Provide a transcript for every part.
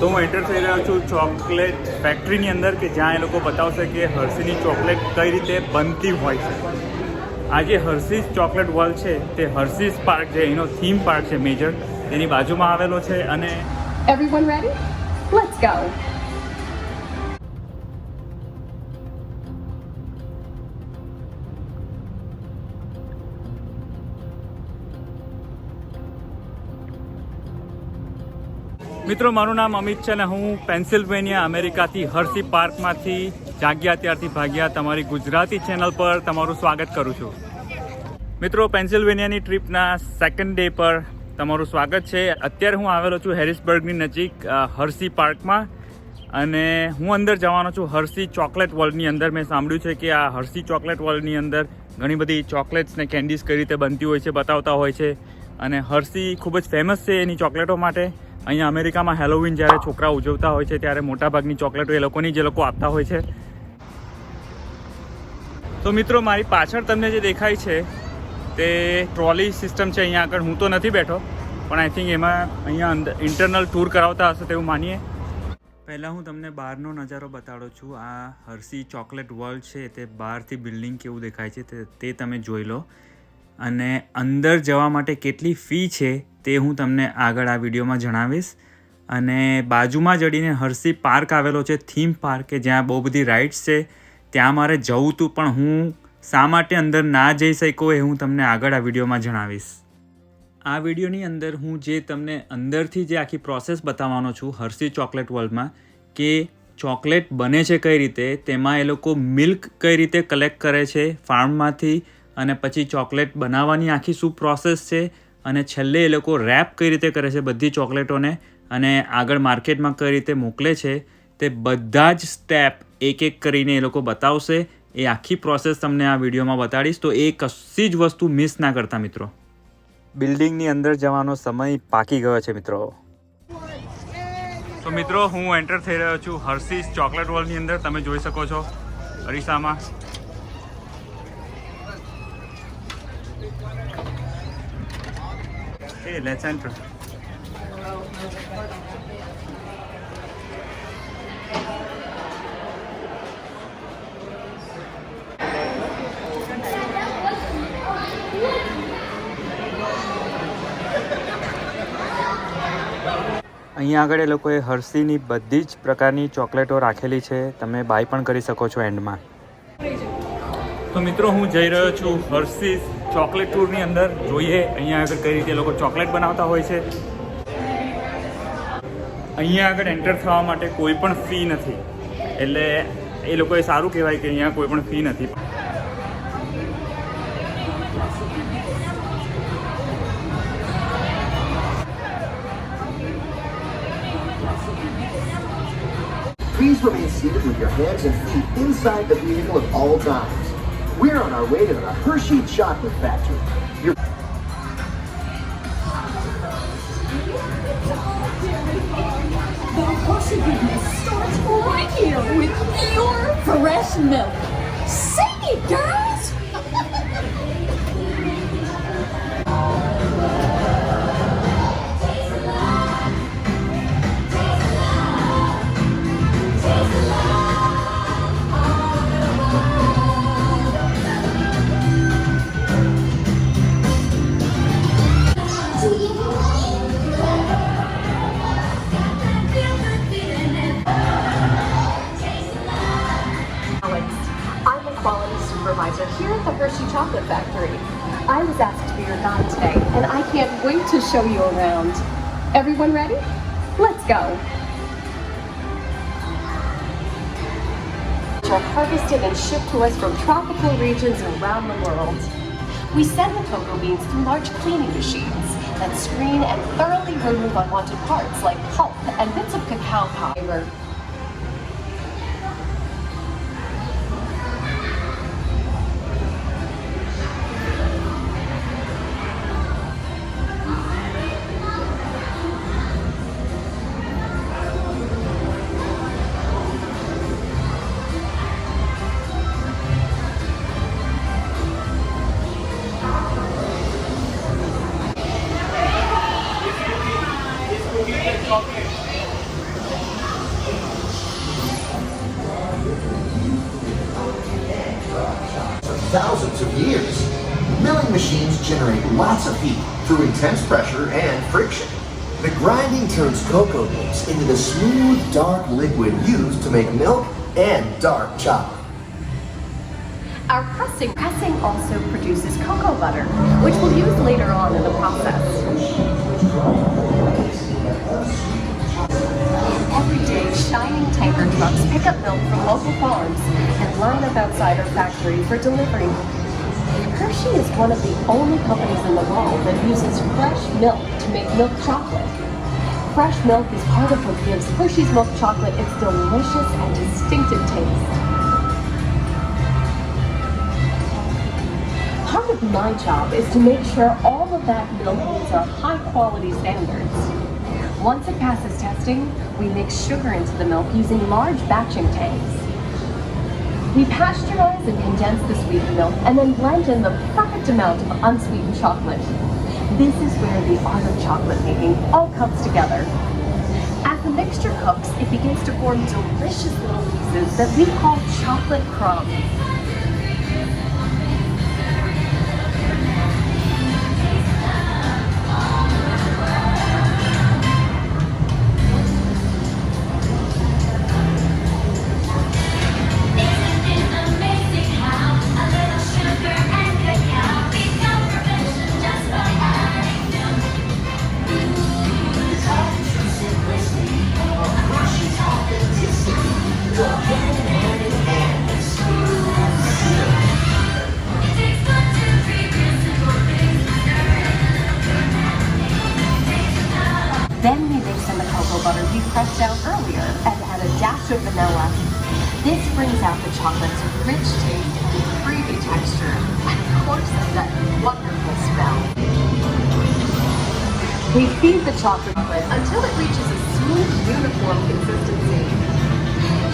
તો હું એન્ટર થઈ રહ્યો છું ચોકલેટ ફેક્ટરીની અંદર કે જ્યાં એ લોકો બતાવશે કે હર્ષીની ચોકલેટ કઈ રીતે બનતી હોય છે. આ જે હર્ષીઝ ચોકલેટ વર્લ્ડ છે તે હર્ષીઝ પાર્ક જે એનો થીમ પાર્ક છે મેજર, તેની બાજુમાં આવેલો છે. અને Everyone ready? Let's go. મિત્રો, મારું નામ અમિત છે અને હું પેન્સિલ્વેનિયા અમેરિકાથી હર્ષી પાર્કમાંથી જાગ્યા ત્યારથી ભાગ્યા તમારી ગુજરાતી ચેનલ પર તમારું સ્વાગત કરું છું. મિત્રો, પેન્સિલ્વેનિયાની ટ્રીપના સેકન્ડ ડે પર તમારું સ્વાગત છે. અત્યારે હું આવેલો છું હેરિસબર્ગની નજીક હર્ષી પાર્કમાં અને હું અંદર જવાનો છું હર્ષી ચોકલેટ વર્લ્ડની અંદર. મેં સાંભળ્યું છે કે આ હર્ષી ચોકલેટ વર્લ્ડની અંદર ઘણી બધી ચોકલેટ્સ ને કેન્ડીઝ કઈ રીતે બનતી હોય છે બતાવતા હોય છે. અને હર્ષી ખૂબ જ ફેમસ છે એની ચોકલેટો માટે. અહીંયા અમેરિકામાં હેલોવીન જ્યારે છોકરા ઉજવતા હોય છે ત્યારે મોટાભાગની ચોકલેટો એ લોકોની જે લોકો આપતા હોય છે. તો મિત્રો, મારી પાછળ તમને જે દેખાય છે તે ટ્રોલી સિસ્ટમ છે. અહીંયા આગળ હું તો નથી બેઠો, પણ આઈ થિંક એમાં અહીંયા અંદર ઇન્ટરનલ ટૂર કરાવતા હશે તેવું માનીએ. પહેલાં હું તમને બહારનો નજારો બતાડું છું. આ હર્ષી ચોકલેટ વર્લ્ડ છે તે બહારથી બિલ્ડિંગ કેવું દેખાય છે તે તમે જોઈ લો. અને અંદર જવા માટે કેટલી ફી છે તે હું તમને આગળ આ વિડીયોમાં જણાવીશ. અને બાજુમાં જડીને હર્ષી પાર્ક આવેલો છે, થીમ પાર્ક, કે જ્યાં બહુ બધી રાઇડ્સ છે. ત્યાં મારે જવું હતું પણ હું શા માટે અંદર ના જઈ શક્યો એ હું તમને આગળ આ વિડીયોમાં જણાવીશ. આ વિડીયોની અંદર હું જે તમને અંદરથી જે આખી પ્રોસેસ બતાવવાનો છું હર્ષી ચોકલેટ વર્લ્ડમાં, કે ચોકલેટ બને છે કઈ રીતે, તેમાં એ લોકો મિલ્ક કઈ રીતે કલેક્ટ કરે છે ફાર્મમાંથી, અને પછી ચોકલેટ બનાવવાની આખી શું પ્રોસેસ છે, અને છેલ્લે એ લોકો રેપ કઈ રીતે કરે છે બધી ચોકલેટોને અને આગળ માર્કેટમાં કઈ રીતે મોકલે છે, તે બધા જ સ્ટેપ એક એક કરીને એ લોકો બતાવશે. એ આખી પ્રોસેસ તમને આ વિડીયોમાં બતાડીશ, તો એ કશી જ વસ્તુ મિસ ના કરતા મિત્રો. બિલ્ડિંગની અંદર જવાનો સમય પાકી ગયો છે મિત્રો. તો મિત્રો, હું એન્ટર થઈ રહ્યો છું હર્ષીઝ ચોકલેટ વર્લ્ડની અંદર. તમે જોઈ શકો છો અરીસામાં. Hey, let's enter. અહીંયા આગળ એ લોકોએ હર્ષીની બધી જ પ્રકારની ચોકલેટો રાખેલી છે. તમે બાય પણ કરી શકો છો એન્ડમાં. તો મિત્રો, હું જઈ રહ્યો છું હર્ષીઝ ચોકલેટ ટૂરની અંદર. જોઈએ અહીંયા આગળ કઈ રીતે લોકો ચોકલેટ બનાવતા હોય છે. અહીંયા આગળ એન્ટર થવા માટે કોઈ પણ ફી નથી, એટલે એ લોકોએ સારું કહેવાય કે અહીંયા કોઈ પણ ફી નથી. Please remain seated with your hands and feet inside the vehicle at all times. We're on our way to the Hershey Chocolate Factory. The Hershey goodness starts right here with pure fresh milk. Sing it, girls! Supervisor here at the Hershey Chocolate Factory. I was asked to be your guide today, and I can't wait to show you around. Everyone ready? Let's go. Which are harvested and shipped to us from tropical regions around the world. We send the cocoa beans through large cleaning machines that screen and thoroughly remove unwanted parts like pulp and bits of cacao powder. thousands of years. Milling machines generate lots of heat through intense pressure and friction. The grinding turns cocoa nibs into the smooth, dark liquid used to make milk and dark chocolate. Our pressing also produces cocoa butter, which we'll use later on in the process. Every day, shining tanker trucks pick up milk from local farms and line up outside our factory for delivery. Hershey is one of the only companies in the world that uses fresh milk to make milk chocolate. Fresh milk is part of what gives Hershey's milk chocolate its delicious and distinctive taste. Part of my job is to make sure all of that milk meets our high-quality standards. Once it passes testing, we mix sugar into the milk using large batching tanks. We pasteurize and condense the sweetened milk and then blend in the perfect amount of unsweetened chocolate. This is where the art of chocolate making all comes together. As the mixture cooks, it begins to form delicious little pieces that we call chocolate crumbs. Then we mix in the cocoa butter we pressed out earlier and add a dash of vanilla. This brings out the chocolate's rich taste and creamy texture, and of course that wonderful smell. We feed the chocolate until it reaches a smooth, uniform consistency.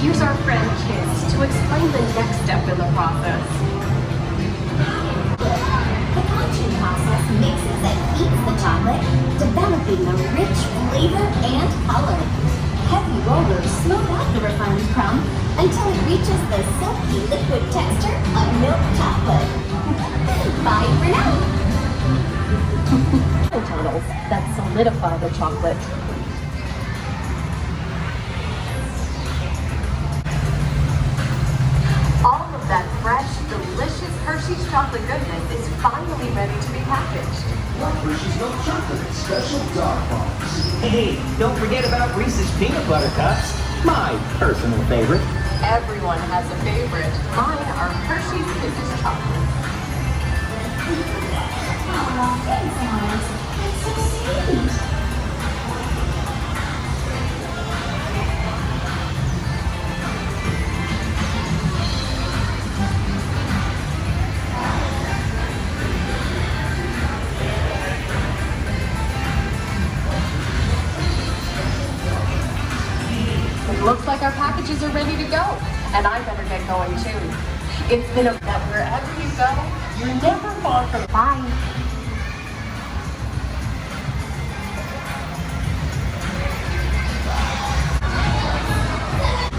Here's our friend Kiss to explain the next step in the process. The conching process mixes and heats the chocolate, developing a rich flavor and color. Heavy rollers smooth out the refined crumb until it reaches the silky liquid texture of milk chocolate. Bye for now. Tunnels that solidify the chocolate. All of that fresh, delicious Hershey's chocolate goodness is finally ready to be packaged. Like Hershey's milk chocolate, special dark bars. Hey, don't forget about Reese's peanut butter cups, my personal favorite. Everyone has a favorite. Mine are Hershey's Kisses chocolate. Aw, thanks, Mars. That's so sweet. It looks like our packages are ready to go, and I better get going too. It's been a bet wherever you go, you're never far from bye.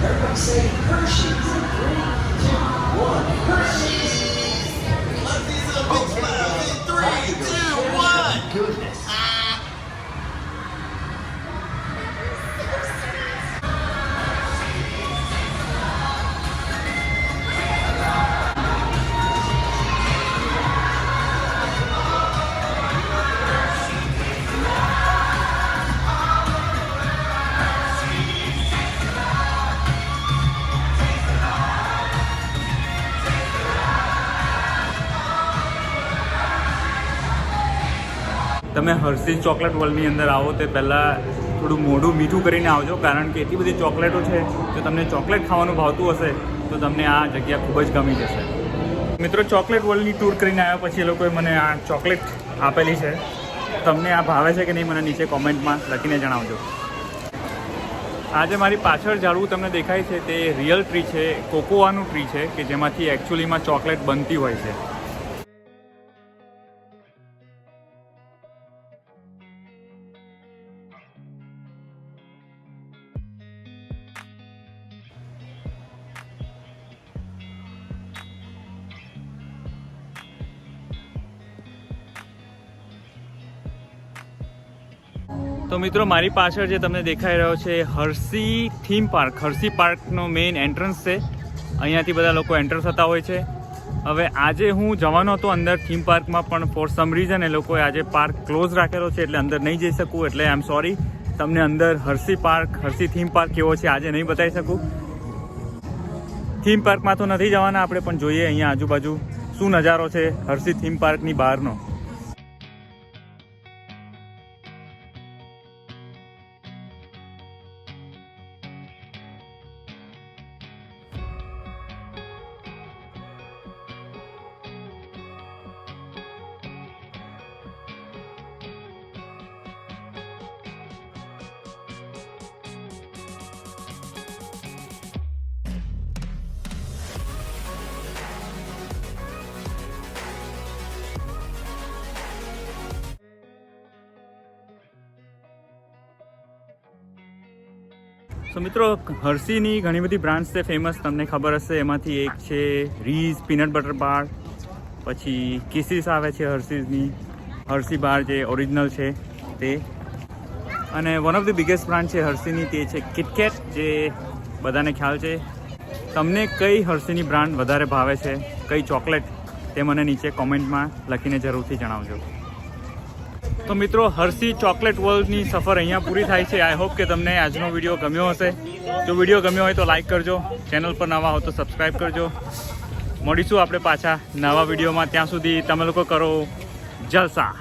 Everybody say Hershey's. 3, 2, 1. Hershey's. Okay, 3, 2, 1. Goodness. તમે હર્શીઝ chocolate વર્લ્ડની અંદર આવો તે પહેલાં થોડું મોઢું મીઠું કરીને આવજો, કારણ કે એટલી બધી ચોકલેટો છે. જો તમને ચોકલેટ ખાવાનું ભાવતું હશે તો તમને આ જગ્યા ખૂબ જ ગમી જશે. મિત્રો, ચોકલેટ વર્લ્ડની ટૂર કરીને આવ્યા પછી એ લોકોએ મને આ ચોકલેટ આપેલી છે. તમને આ ભાવે છે કે નહીં મને નીચે કોમેન્ટમાં લખીને જણાવજો. આજે મારી પાછળ ઝાડવું તમને દેખાય છે તે રિયલ ટ્રી છે, કોકોવાનું ટ્રી છે કે જેમાંથી એકચ્યુઅલીમાં ચોકલેટ બનતી હોય છે. તો મિત્રો મારી પાછળ જે તમને દેખાઈ રહ્યો છે Harshi theme park, Harshi પાર્કનો main entrance છે. અહીંયાથી બધા લોકો એન્ટર થતા હોય છે. હવે આજે હું જવાનો હતો અંદર થીમ પાર્કમાં, પણ ફોર સમ રીઝન એ લોકોએ આજે પાર્ક ક્લોઝ રાખેલો છે, એટલે અંદર નહીં જઈ શકું. એટલે આઈ એમ સોરી, તમને અંદર Harshi park, Harshi theme park કેવો છે આજે નહીં બતાવી શકું. થીમ પાર્કમાં તો નથી જવાના આપણે, પણ જોઈએ અહીંયા આજુબાજુ શું નજારો છે હર્ષી થીમ પાર્કની બહારનો. તો મિત્રો હર્ષીની ઘણી બધી બ્રાન્ડ્સ છે ફેમસ, તમને ખબર હશે. એમાંથી એક છે રીઝ પીનટ બટર બાર, પછી કિસીસ આવે છે હર્ષીઝની, હર્ષી બાર જે ઓરિજિનલ છે તે, અને one of the biggest brand છે હર્ષીની તે છે કિટકેટ, જે બધાને ખ્યાલ છે. તમને કઈ હર્ષીની બ્રાન્ડ વધારે ભાવે છે, કઈ ચોકલેટ, તે મને નીચે કોમેન્ટમાં લખીને જરૂરથી જણાવજો. તો મિત્રો હર્ષી ચોકલેટ વર્લ્ડની સફર અહીંયા પૂરી થાય છે. આઈ હોપ કે તમને આજનો વિડીયો ગમ્યો હશે. જો વિડીયો ગમ્યો હોય તો લાઈક કરજો, ચેનલ પર નવા હો તો સબસ્ક્રાઈબ કરજો. મળીશું આપણે પાછા નવા વિડીયોમાં. ત્યાં સુધી તમે લોકો કરો જલસા.